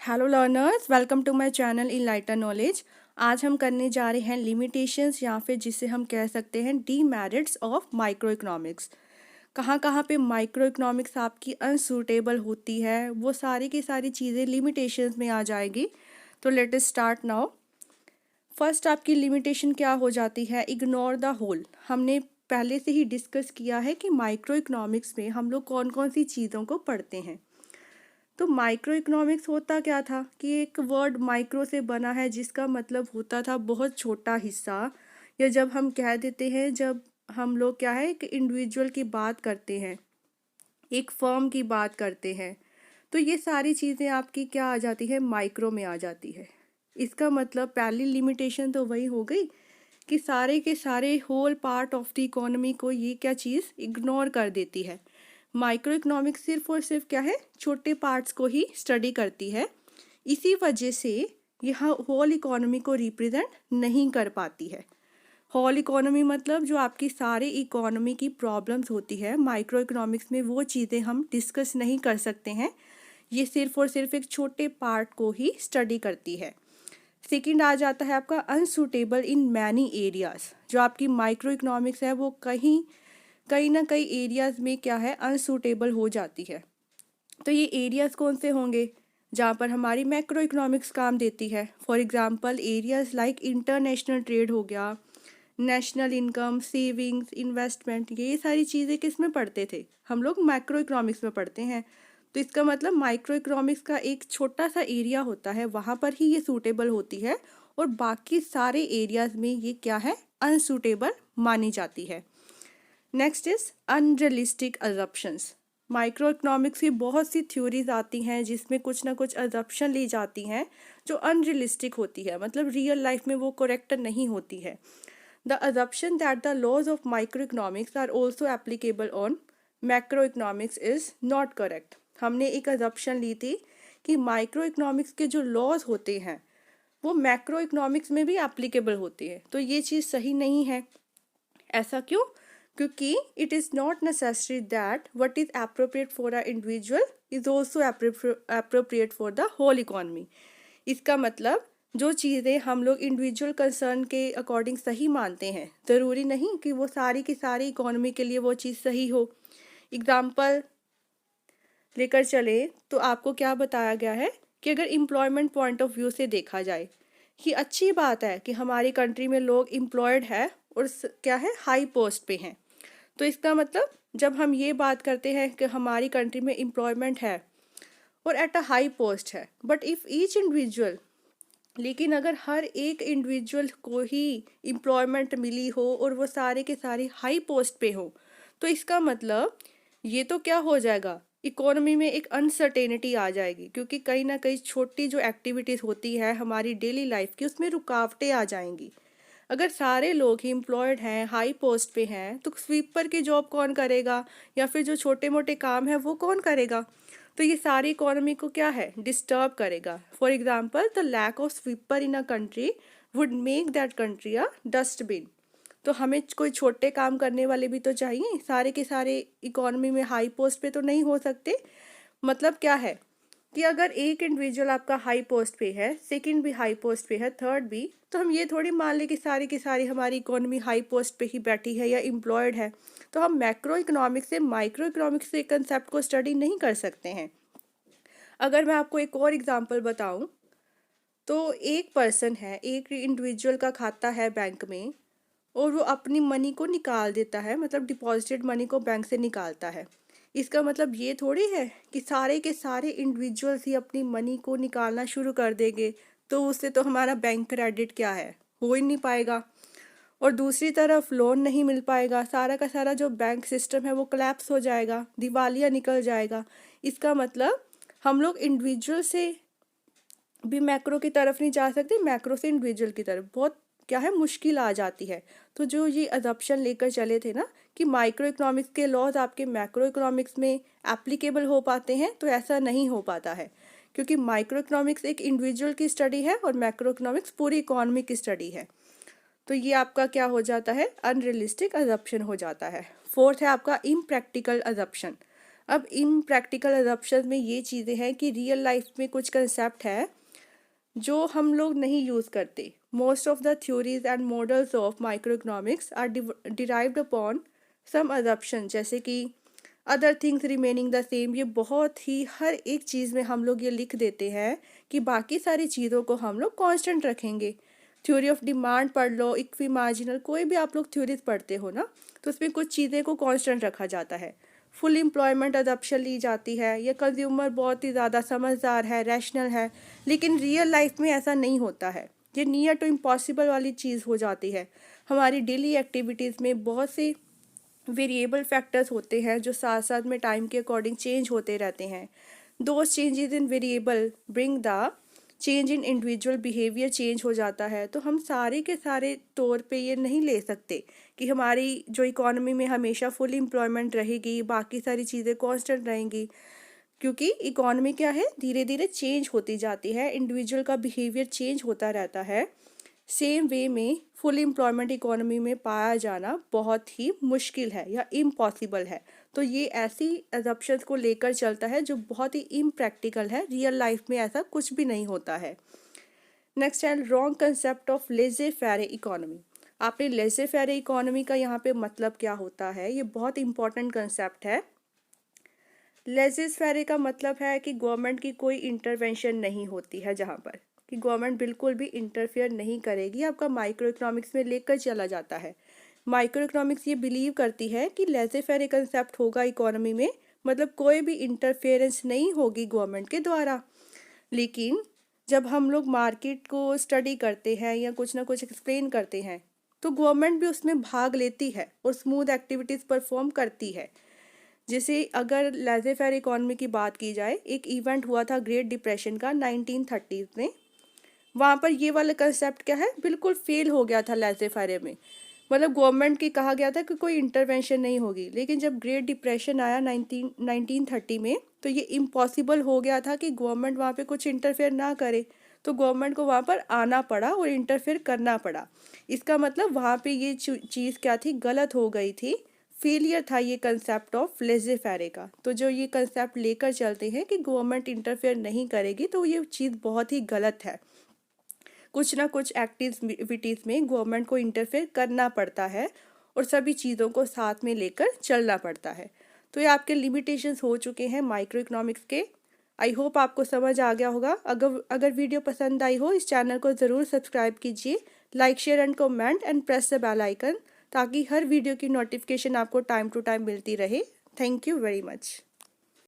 Hello learners, welcome to my channel enlighten knowledge. आज हम करने जा रहे हैं लिमिटेशंस या फिर जिसे हम कह सकते हैं डीमेरिट्स ऑफ माइक्रो इकोनॉमिक्स। कहाँ कहाँ पे माइक्रो इकोनॉमिक्स आपकी अनसूटेबल होती है, वो सारी की सारी चीज़ें लिमिटेशंस में आ जाएगी। तो let us start now. First आपकी लिमिटेशन क्या हो जाती है? Ignore the whole. हमने पहले से ही डिस्कस किया है कि माइक्रो इकोनॉमिक्स में हम लोग कौन कौन सी चीज़ों को पढ़ते हैं। तो माइक्रो इकोनॉमिक्स होता क्या था कि एक वर्ड माइक्रो से बना है जिसका मतलब होता था बहुत छोटा हिस्सा, या जब हम कह देते हैं, जब हम लोग क्या है, एक इंडिविजुअल की बात करते हैं, एक फर्म की बात करते हैं, तो ये सारी चीज़ें आपकी क्या आ जाती है, माइक्रो में आ जाती है। इसका मतलब पहली लिमिटेशन तो वही हो गई कि सारे के सारे whole part of the economy को ये क्या चीज़ इग्नोर कर देती है। माइक्रो इकोनॉमिक्स सिर्फ और सिर्फ क्या है, छोटे पार्ट्स को ही स्टडी करती है। इसी वजह से यह होल इकोनॉमी को रिप्रेजेंट नहीं कर पाती है। होल इकोनॉमी मतलब जो आपकी सारी इकोनॉमी की प्रॉब्लम्स होती है, माइक्रो इकोनॉमिक्स में वो चीज़ें हम डिस्कस नहीं कर सकते हैं। ये सिर्फ और सिर्फ एक छोटे पार्ट को ही स्टडी करती है। सेकंड आ जाता है आपका अनसूटेबल इन मैनी एरियाज। जो आपकी माइक्रो इकोनॉमिक्स है वो कहीं कहीं ना कई एरियाज में क्या है, अनसूटेबल हो जाती है। तो ये एरियाज कौन से होंगे जहाँ पर हमारी मैक्रो इकोनॉमिक्स काम देती है? For example areas like international trade हो गया, नेशनल इनकम, सेविंग्स, इन्वेस्टमेंट, ये सारी चीज़ें किस में पढ़ते थे हम लोग? मैक्रो इकोनॉमिक्स में पढ़ते हैं। तो इसका मतलब माइक्रो इकोनॉमिक्स का एक छोटा सा एरिया होता है, वहाँ पर ही ये सूटेबल होती है, और बाकी सारे एरियाज में ये क्या है, अनसूटेबल मानी जाती है। Next is unrealistic assumptions. Microeconomics की बहुत सी थ्योरीज आती हैं जिसमें कुछ ना कुछ अजप्शन ली जाती हैं जो अनरियलिस्टिक होती है, मतलब रियल लाइफ में वो करेक्ट नहीं होती है। The assumption that the laws of microeconomics are also applicable on macroeconomics is not correct। हमने एक assumption ली थी कि माइक्रो इकोनॉमिक्स के जो लॉज होते हैं वो मैक्रो इकोनॉमिक्स में भी एप्लीकेबल होती है, तो ये चीज़ सही नहीं है। ऐसा क्यों? क्योंकि it is not necessary that what is appropriate for a individual is also appropriate for the whole economy. इसका मतलब जो चीज़ें हम लोग इंडिविजुअल कंसर्न के अकॉर्डिंग सही मानते हैं, ज़रूरी नहीं कि वो सारी की सारी इकोनॉमी के लिए वो चीज़ सही हो। एग्जाम्पल लेकर चले तो आपको क्या बताया गया है कि अगर एम्प्लॉयमेंट पॉइंट ऑफ व्यू से देखा जाए कि अच्छी बात है कि हमारी कंट्री में लोग एम्प्लॉयड है और क्या है, हाई पोस्ट पे हैं। तो इसका मतलब जब हम ये बात करते हैं कि हमारी कंट्री में एम्प्लॉयमेंट है और एट अ हाई पोस्ट है, बट इफ़ ईच इंडिविजुअल, लेकिन अगर हर एक इंडिविजुअल को ही एम्प्लॉयमेंट मिली हो और वो सारे के सारे हाई पोस्ट पे हो, तो इसका मतलब ये तो क्या हो जाएगा, इकोनॉमी में एक अनसर्टेनिटी आ जाएगी, क्योंकि कहीं ना कहीं छोटी जो एक्टिविटीज़ होती है हमारी डेली लाइफ की उसमें रुकावटें आ जाएंगी। अगर सारे लोग ही एम्प्लॉयड हैं, हाई पोस्ट पे हैं, तो स्वीपर की जॉब कौन करेगा, या फिर जो छोटे मोटे काम है वो कौन करेगा? तो ये सारी इकोनॉमी को क्या है, डिस्टर्ब करेगा। For example the lack of sweeper in a country would make that country a dustbin. तो हमें कोई छोटे काम करने वाले भी तो चाहिए, सारे के सारे इकोनॉमी में हाई पोस्ट पे तो नहीं हो सकते। मतलब क्या है कि अगर एक इंडिविजुअल आपका हाई पोस्ट पे है, सेकंड भी हाई पोस्ट पे है, थर्ड भी, तो हम ये थोड़ी मान लें कि सारी की सारी हमारी इकोनॉमी हाई पोस्ट पे ही बैठी है या एम्प्लॉयड है। तो हम मैक्रो इकोनॉमिक्स से माइक्रो इकोनॉमिक्स से कंसेप्ट को स्टडी नहीं कर सकते हैं। अगर मैं आपको एक और एग्जांपल बताऊं, तो एक पर्सन है, एक इंडिविजुअल का खाता है बैंक में, और वो अपनी मनी को निकाल देता है, मतलब डिपॉजिटेड मनी को बैंक से निकालता है। इसका मतलब ये थोड़ी है कि सारे के सारे इंडिविजुअल्स ही अपनी मनी को निकालना शुरू कर देंगे, तो उससे तो हमारा बैंक क्रेडिट क्या है, हो ही नहीं पाएगा। और दूसरी तरफ लोन नहीं मिल पाएगा, सारा का सारा जो बैंक सिस्टम है वो कोलैप्स हो जाएगा, दिवालिया निकल जाएगा। इसका मतलब हम लोग इंडिविजुअल से भी मैक्रो की तरफ नहीं जा सकते, मैक्रो से इंडिविजुअल की तरफ बहुत क्या है, मुश्किल आ जाती है। तो जो ये अजप्शन लेकर चले थे ना कि माइक्रो इकोनॉमिक्स के लॉज आपके मैक्रो इकोनॉमिक्स में एप्लीकेबल हो पाते हैं, तो ऐसा नहीं हो पाता है, क्योंकि माइक्रो इकोनॉमिक्स एक इंडिविजुअल की स्टडी है और मैक्रो इकोनॉमिक्स पूरी इकोनॉमी की स्टडी है। तो ये आपका क्या हो जाता है, अनरियलिस्टिक अजप्शन हो जाता है। फोर्थ है आपका इम्प्रैक्टिकल अजप्शन। अब इन प्रैक्टिकल अडॉप्शन में ये चीज़ें हैं कि रियल लाइफ में कुछ कंसेप्ट है जो हम लोग नहीं यूज़ करते। Most of the theories and models of micro economics are derived upon some assumption, जैसे कि other things remaining the same. ये बहुत ही हर एक चीज़ में हम लोग ये लिख देते हैं कि बाकी सारी चीज़ों को हम लोग कांस्टेंट रखेंगे। थ्योरी ऑफ डिमांड पढ़ लो, इक्वी मार्जिनल, कोई भी आप लोग थ्योरीज पढ़ते हो ना, तो उसमें कुछ चीज़ें को कांस्टेंट रखा जाता है। फुल एम्प्लॉयमेंट अडॉप्शन ली जाती है, या कंज्यूमर बहुत ही ज़्यादा समझदार है, रैशनल है, लेकिन रियल लाइफ में ऐसा नहीं होता है। ये नियर टू इम्पॉसिबल वाली चीज़ हो जाती है। हमारी डेली एक्टिविटीज़ में बहुत से वेरिएबल फैक्टर्स होते हैं जो साथ साथ में टाइम के अकॉर्डिंग चेंज होते रहते हैं। Those changes in variable bring the change in individual behaviour, change हो जाता है। तो हम सारे के सारे तौर पे ये नहीं ले सकते कि हमारी जो इकोनॉमी में हमेशा फुल एम्प्लॉयमेंट रहेगी, बाकी सारी चीज़ें कांस्टेंट रहेंगी, क्योंकि इकोनॉमी क्या है, धीरे धीरे चेंज होती जाती है, इंडिविजुअल का बिहेवियर चेंज होता रहता है। सेम वे में फुल एम्प्लॉयमेंट इकोनॉमी में पाया जाना बहुत ही मुश्किल है या इम्पॉसिबल है। तो ये ऐसी एजम्पशंस को लेकर चलता है जो बहुत ही इम्प्रैक्टिकल है। रियल लाइफ में ऐसा कुछ भी नहीं होता है। नेक्स्ट है रॉन्ग कंसेप्ट ऑफ लेजे फेरे इकोनॉमी। आपने लेजे फेरे इकोनॉमी का यहाँ पे मतलब क्या होता है, ये बहुत इंपॉर्टेंट कंसेप्ट है। लेजे फेरे का मतलब है कि गवर्नमेंट की कोई इंटरवेंशन नहीं होती है, जहाँ पर कि गवर्नमेंट बिल्कुल भी इंटरफेयर नहीं करेगी, आपका माइक्रो इकोनॉमिक्स में लेकर चला जाता है। माइक्रो इकोनॉमिक्स ये बिलीव करती है कि लेजे फेरे कंसेप्ट होगा इकोनॉमी में, मतलब कोई भी इंटरफेरेंस नहीं होगी गवर्नमेंट के द्वारा। लेकिन जब हम लोग मार्केट को स्टडी करते हैं या कुछ ना कुछ एक्सप्लेन करते हैं, तो गवर्नमेंट भी उसमें भाग लेती है और स्मूथ एक्टिविटीज़ परफॉर्म करती है। जैसे अगर लेजे फेयर इकोनॉमी की बात की जाए, एक इवेंट हुआ था ग्रेट डिप्रेशन का 1930s में। वहाँ पर ये वाला कंसेप्ट क्या है, बिल्कुल फेल हो गया था लेजे फेयर में। मतलब गवर्नमेंट की कहा गया था कि कोई इंटरवेंशन नहीं होगी, लेकिन जब ग्रेट डिप्रेशन आया 1930 में, तो ये इम्पॉसिबल हो गया था कि गवर्नमेंट वहाँ पे कुछ इंटरफेयर ना करे। तो गवर्नमेंट को वहाँ पर आना पड़ा और इंटरफेयर करना पड़ा। इसका मतलब वहाँ पे ये चीज़ क्या थी, गलत हो गई थी, फेलियर था ये कंसेप्ट ऑफ लेजे फेरे का। तो जो ये कंसेप्ट लेकर चलते हैं कि गवर्नमेंट इंटरफेयर नहीं करेगी, तो ये चीज़ बहुत ही गलत है। कुछ ना कुछ एक्टिविटीज़ में गवर्नमेंट को इंटरफेयर करना पड़ता है और सभी चीज़ों को साथ में लेकर चलना पड़ता है। तो ये आपके लिमिटेशंस हो चुके हैं माइक्रो इकोनॉमिक्स के। आई होप आपको समझ आ गया होगा। अगर वीडियो पसंद आई हो, इस चैनल को ज़रूर सब्सक्राइब कीजिए, like share and comment and press the bell icon, ताकि हर वीडियो की नोटिफिकेशन आपको टाइम टू टाइम मिलती रहे। Thank you very much.